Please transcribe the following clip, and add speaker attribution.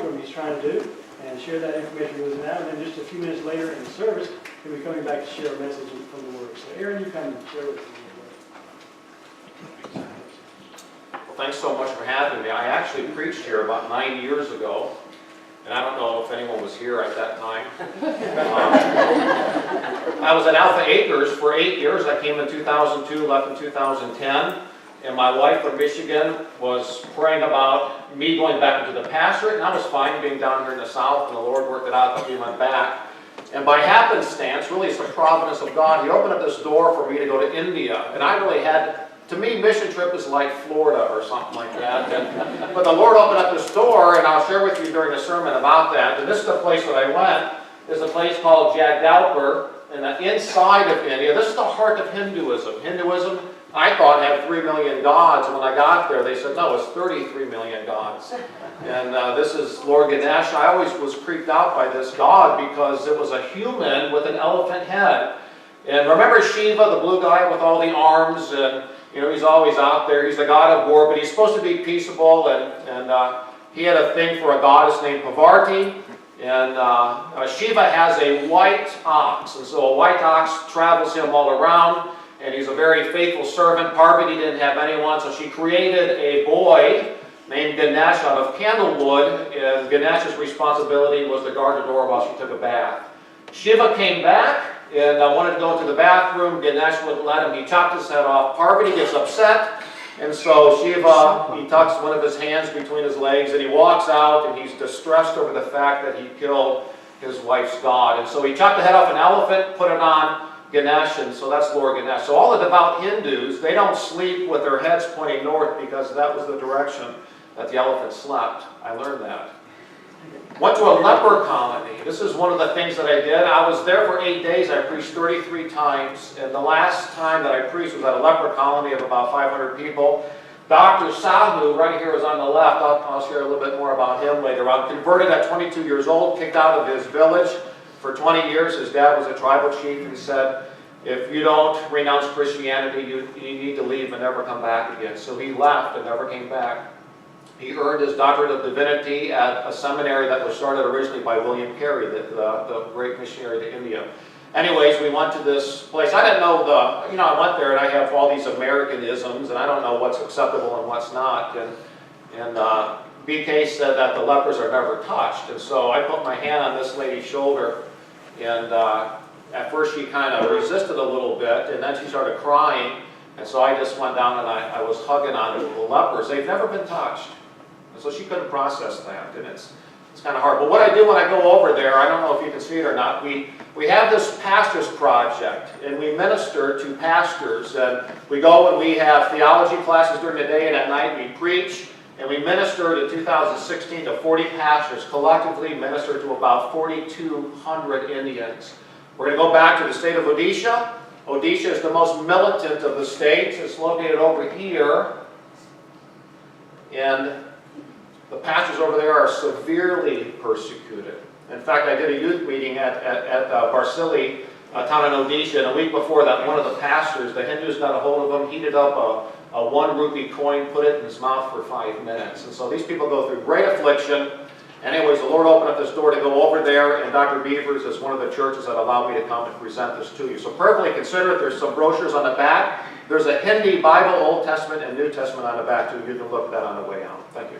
Speaker 1: program he's trying to do and share that information with us now. And then just a few minutes later in the service, he'll be coming back to share a message from the Word. So Aaron, you come and share with us.
Speaker 2: Well, thanks so much for having me. I actually preached here about 9 years ago, and I don't know if anyone was here at that time. I was at Alpha Acres for 8 years. I came in 2002, left in 2010, and my wife from Michigan was praying about me going back into the pastorate, and I was fine being down here in the South, and the Lord worked it out that we went back. And by happenstance, really it's the providence of God, He opened up this door for me to go to India, and I really had... To me, mission trip is like Florida or something like that. But the Lord opened up this door, and I'll share with you during the sermon about that. And this is the place that I went. There's a place called Jagdalpur, and inside of India, this is the heart of Hinduism. Hinduism, I thought, had 3 million gods. And when I got there, they said, no, it's 33 million gods. And this is Lord Ganesh. I always was creeped out by this god because it was a human with an elephant head. And remember Shiva, the blue guy with all the arms, and he's always out there. He's the god of war, but he's supposed to be peaceable, and he had a thing for a goddess named Parvati, and Shiva has a white ox, and so a white ox travels him all around, and he's a very faithful servant. Parvati didn't have anyone, so she created a boy named Ganesh out of candlewood, and Ganesh's responsibility was to guard the door while she took a bath. Shiva came back and wanted to go into the bathroom. Ganesh wouldn't let him. He chopped his head off. Parvati gets upset, and so Shiva, he tucks one of his hands between his legs, and he walks out, and he's distressed over the fact that he killed his wife's god. And so he chopped the head off an elephant, put it on Ganesh, and so that's Lord Ganesh. So all the devout Hindus, they don't sleep with their heads pointing north because that was the direction that the elephant slept. I learned that. Went to a leper colony. This is one of the things that I did. I was there for 8 days. I preached 33 times. And the last time that I preached was at a leper colony of about 500 people. Dr. Sahu, right here, is on the left. I'll share a little bit more about him later on. Converted at 22 years old, kicked out of his village for 20 years. His dad was a tribal chief, and said, if you don't renounce Christianity, you need to leave and never come back again. So he left and never came back. He earned his doctorate of divinity at a seminary that was started originally by William Carey, the great missionary to India. Anyways, we went to this place. I didn't know I went there and I have all these Americanisms, and I don't know what's acceptable and what's not. And BK said that the lepers are never touched. And so I put my hand on this lady's shoulder, and at first she kind of resisted a little bit, and then she started crying. And so I just went down and I was hugging on the lepers. They've never been touched. So she couldn't process that, and it's kind of hard. But what I do when I go over there, I don't know if you can see it or not, we have this pastors project, and we minister to pastors. And we go and we have theology classes during the day, and at night we preach. And we ministered in 2016 to 40 pastors, collectively ministered to about 4,200 Indians. We're going to go back to the state of Odisha. Odisha is the most militant of the states. It's located over here. And the pastors over there are severely persecuted. In fact, I did a youth meeting at Barsili, a town in Odisha, and a week before that, one of the pastors, the Hindus got a hold of him, heated up a 1 rupee coin, put it in his mouth for 5 minutes. And so these people go through great affliction. Anyways, the Lord opened up this door to go over there, and Dr. Beavers is one of the churches that allowed me to come and present this to you. So prayerfully consider it. There's some brochures on the back. There's a Hindi Bible, Old Testament and New Testament on the back too. You can look at that on the way out. Thank you.